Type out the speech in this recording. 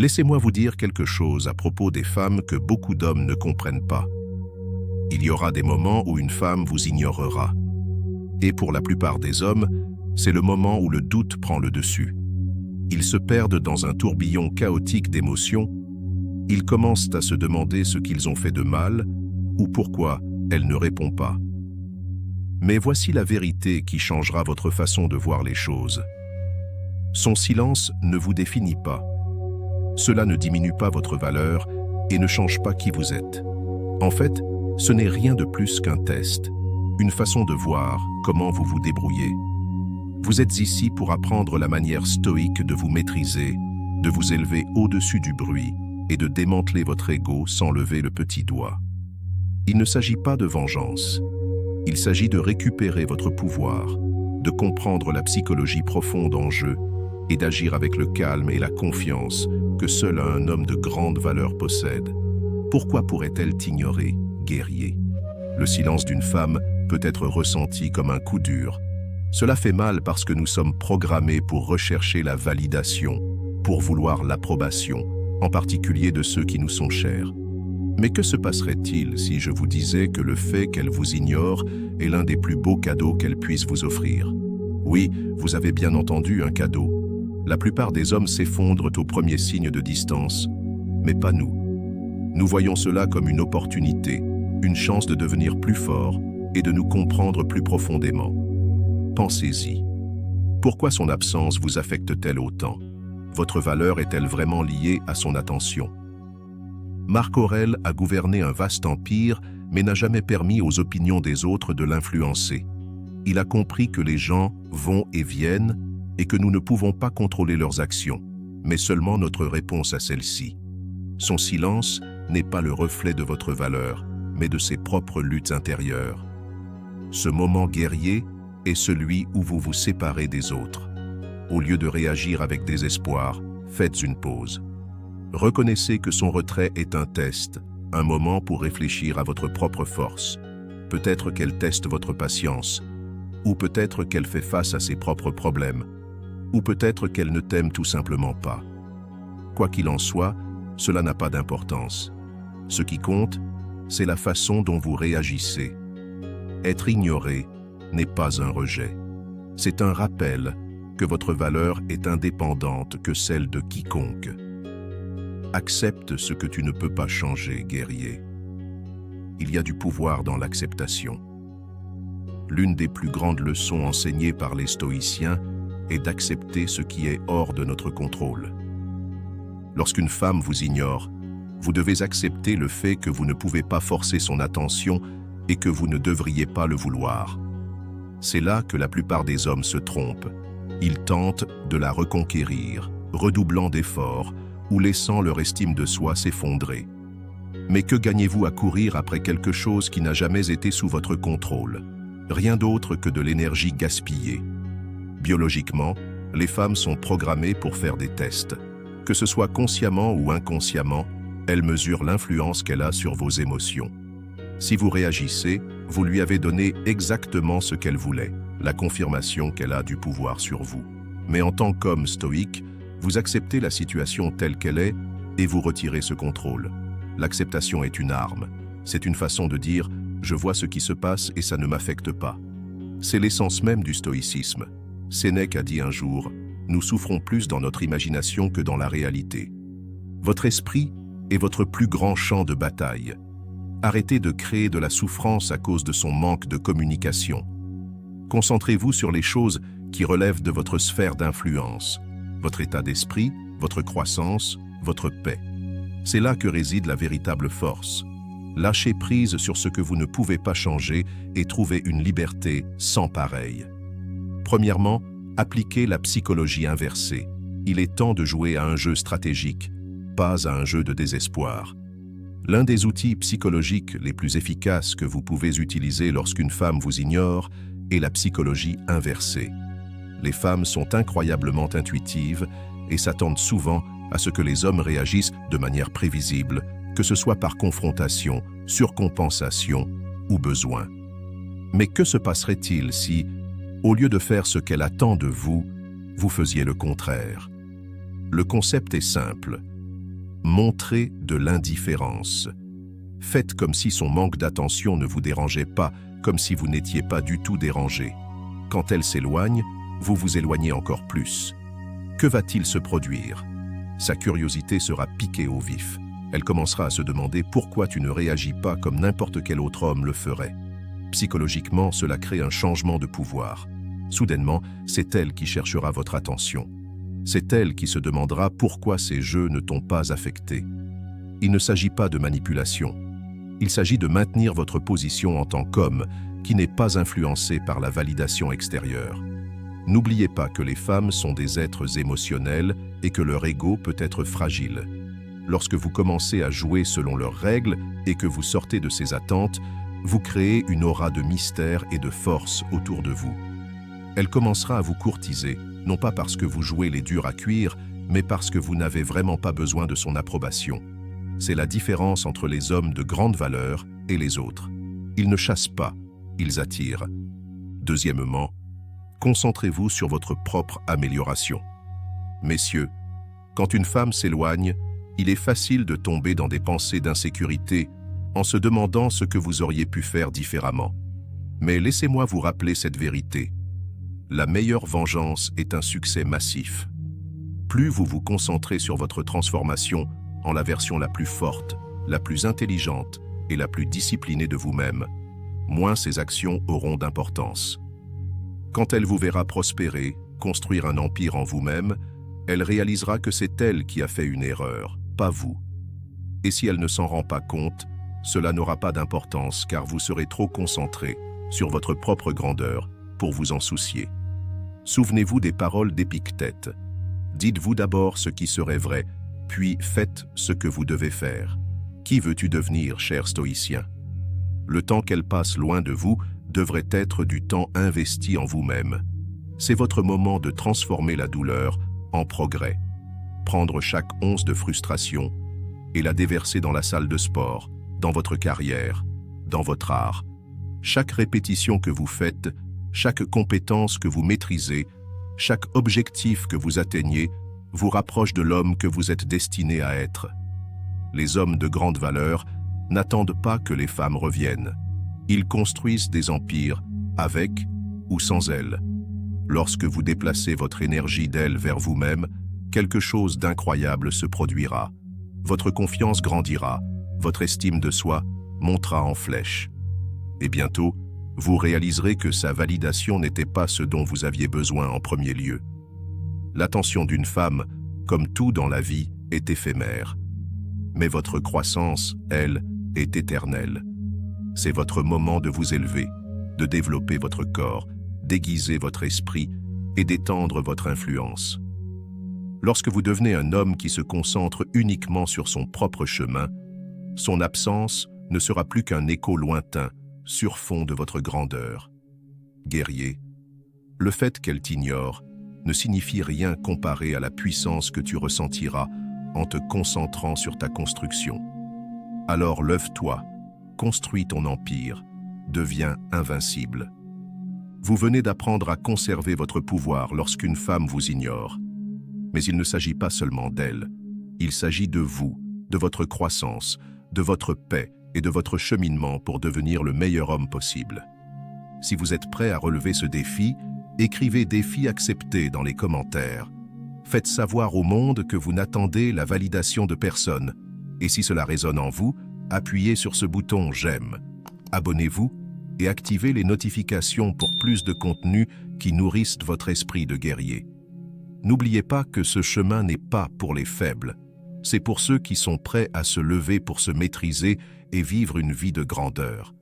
Laissez-moi vous dire quelque chose à propos des femmes que beaucoup d'hommes ne comprennent pas. Il y aura des moments où une femme vous ignorera. Et pour la plupart des hommes, c'est le moment où le doute prend le dessus. Ils se perdent dans un tourbillon chaotique d'émotions. Ils commencent à se demander ce qu'ils ont fait de mal ou pourquoi elle ne répond pas. Mais voici la vérité qui changera votre façon de voir les choses. Son silence ne vous définit pas. Cela ne diminue pas votre valeur et ne change pas qui vous êtes. En fait, ce n'est rien de plus qu'un test, une façon de voir comment vous vous débrouillez. Vous êtes ici pour apprendre la manière stoïque de vous maîtriser, de vous élever au-dessus du bruit et de démanteler votre ego sans lever le petit doigt. Il ne s'agit pas de vengeance. Il s'agit de récupérer votre pouvoir, de comprendre la psychologie profonde en jeu et d'agir avec le calme et la confiance que seul un homme de grande valeur possède. Pourquoi pourrait-elle t'ignorer, guerrier? Le silence d'une femme peut être ressenti comme un coup dur. Cela fait mal parce que nous sommes programmés pour rechercher la validation, pour vouloir l'approbation, en particulier de ceux qui nous sont chers. Mais que se passerait-il si je vous disais que le fait qu'elle vous ignore est l'un des plus beaux cadeaux qu'elle puisse vous offrir? Oui, vous avez bien entendu, un cadeau. La plupart des hommes s'effondrent au premier signe de distance, mais pas nous. Nous voyons cela comme une opportunité, une chance de devenir plus forts et de nous comprendre plus profondément. Pensez-y. Pourquoi son absence vous affecte-t-elle autant? Votre valeur est-elle vraiment liée à son attention? Marc Aurèle a gouverné un vaste empire, mais n'a jamais permis aux opinions des autres de l'influencer. Il a compris que les gens vont et viennent et que nous ne pouvons pas contrôler leurs actions, mais seulement notre réponse à celles-ci. Son silence n'est pas le reflet de votre valeur, mais de ses propres luttes intérieures. Ce moment guerrier est celui où vous vous séparez des autres. Au lieu de réagir avec désespoir, faites une pause. Reconnaissez que son retrait est un test, un moment pour réfléchir à votre propre force. Peut-être qu'elle teste votre patience, ou peut-être qu'elle fait face à ses propres problèmes, ou peut-être qu'elle ne t'aime tout simplement pas. Quoi qu'il en soit, cela n'a pas d'importance. Ce qui compte, c'est la façon dont vous réagissez. Être ignoré n'est pas un rejet. C'est un rappel que votre valeur est indépendante que celle de quiconque. Accepte ce que tu ne peux pas changer, guerrier. Il y a du pouvoir dans l'acceptation. L'une des plus grandes leçons enseignées par les stoïciens est d'accepter ce qui est hors de notre contrôle. Lorsqu'une femme vous ignore, vous devez accepter le fait que vous ne pouvez pas forcer son attention et que vous ne devriez pas le vouloir. C'est là que la plupart des hommes se trompent. Ils tentent de la reconquérir, redoublant d'efforts ou laissant leur estime de soi s'effondrer. Mais que gagnez-vous à courir après quelque chose qui n'a jamais été sous votre contrôle? Rien d'autre que de l'énergie gaspillée. Biologiquement, les femmes sont programmées pour faire des tests. Que ce soit consciemment ou inconsciemment, elles mesurent l'influence qu'elle a sur vos émotions. Si vous réagissez, vous lui avez donné exactement ce qu'elle voulait, la confirmation qu'elle a du pouvoir sur vous. Mais en tant qu'homme stoïque, vous acceptez la situation telle qu'elle est et vous retirez ce contrôle. L'acceptation est une arme. C'est une façon de dire « je vois ce qui se passe et ça ne m'affecte pas ». C'est l'essence même du stoïcisme. Sénèque a dit un jour « nous souffrons plus dans notre imagination que dans la réalité ». Votre esprit est votre plus grand champ de bataille. Arrêtez de créer de la souffrance à cause de son manque de communication. Concentrez-vous sur les choses qui relèvent de votre sphère d'influence, votre état d'esprit, votre croissance, votre paix. C'est là que réside la véritable force. Lâchez prise sur ce que vous ne pouvez pas changer et trouvez une liberté sans pareille. Premièrement, appliquez la psychologie inversée. Il est temps de jouer à un jeu stratégique, pas à un jeu de désespoir. L'un des outils psychologiques les plus efficaces que vous pouvez utiliser lorsqu'une femme vous ignore est la psychologie inversée. Les femmes sont incroyablement intuitives et s'attendent souvent à ce que les hommes réagissent de manière prévisible, que ce soit par confrontation, surcompensation ou besoin. Mais que se passerait-il si, au lieu de faire ce qu'elle attend de vous, vous faisiez le contraire? Le concept est simple. Montrez de l'indifférence. Faites comme si son manque d'attention ne vous dérangeait pas, comme si vous n'étiez pas du tout dérangé. Quand elle s'éloigne, vous vous éloignez encore plus. Que va-t-il se produire? Sa curiosité sera piquée au vif. Elle commencera à se demander pourquoi tu ne réagis pas comme n'importe quel autre homme le ferait. Psychologiquement, cela crée un changement de pouvoir. Soudainement, c'est elle qui cherchera votre attention. C'est elle qui se demandera pourquoi ces jeux ne t'ont pas affecté. Il ne s'agit pas de manipulation. Il s'agit de maintenir votre position en tant qu'homme qui n'est pas influencé par la validation extérieure. N'oubliez pas que les femmes sont des êtres émotionnels et que leur ego peut être fragile. Lorsque vous commencez à jouer selon leurs règles et que vous sortez de ces attentes, vous créez une aura de mystère et de force autour de vous. Elle commencera à vous courtiser, non pas parce que vous jouez les durs à cuire, mais parce que vous n'avez vraiment pas besoin de son approbation. C'est la différence entre les hommes de grande valeur et les autres. Ils ne chassent pas, ils attirent. Deuxièmement, concentrez-vous sur votre propre amélioration. Messieurs, quand une femme s'éloigne, il est facile de tomber dans des pensées d'insécurité en se demandant ce que vous auriez pu faire différemment. Mais laissez-moi vous rappeler cette vérité. La meilleure vengeance est un succès massif. Plus vous vous concentrez sur votre transformation en la version la plus forte, la plus intelligente et la plus disciplinée de vous-même, moins ces actions auront d'importance. Quand elle vous verra prospérer, construire un empire en vous-même, elle réalisera que c'est elle qui a fait une erreur, pas vous. Et si elle ne s'en rend pas compte, cela n'aura pas d'importance car vous serez trop concentré sur votre propre grandeur pour vous en soucier. Souvenez-vous des paroles d'Épictète. Dites-vous d'abord ce qui serait vrai, puis faites ce que vous devez faire. Qui veux-tu devenir, cher stoïcien? Le temps qu'elle passe loin de vous devrait être du temps investi en vous-même. C'est votre moment de transformer la douleur en progrès. Prendre chaque once de frustration et la déverser dans la salle de sport, dans votre carrière, dans votre art. Chaque répétition que vous faites, chaque compétence que vous maîtrisez, chaque objectif que vous atteignez, vous rapproche de l'homme que vous êtes destiné à être. Les hommes de grande valeur n'attendent pas que les femmes reviennent. Ils construisent des empires avec ou sans elles. Lorsque vous déplacez votre énergie d'elle vers vous-même, quelque chose d'incroyable se produira. Votre confiance grandira, votre estime de soi montera en flèche. Et bientôt, vous réaliserez que sa validation n'était pas ce dont vous aviez besoin en premier lieu. L'attention d'une femme, comme tout dans la vie, est éphémère. Mais votre croissance, elle, est éternelle. C'est votre moment de vous élever, de développer votre corps, d'aiguiser votre esprit et d'étendre votre influence. Lorsque vous devenez un homme qui se concentre uniquement sur son propre chemin, son absence ne sera plus qu'un écho lointain sur fond de votre grandeur. Guerrier, le fait qu'elle t'ignore ne signifie rien comparé à la puissance que tu ressentiras en te concentrant sur ta construction. Alors lève-toi, construis ton empire, deviens invincible. Vous venez d'apprendre à conserver votre pouvoir lorsqu'une femme vous ignore. Mais il ne s'agit pas seulement d'elle, il s'agit de vous, de votre croissance, de votre paix et de votre cheminement pour devenir le meilleur homme possible. Si vous êtes prêt à relever ce défi, écrivez défi accepté dans les commentaires. Faites savoir au monde que vous n'attendez la validation de personne. Et si cela résonne en vous, appuyez sur ce bouton j'aime. Abonnez-vous et activez les notifications pour plus de contenus qui nourrissent votre esprit de guerrier. N'oubliez pas que ce chemin n'est pas pour les faibles. C'est pour ceux qui sont prêts à se lever pour se maîtriser et vivre une vie de grandeur.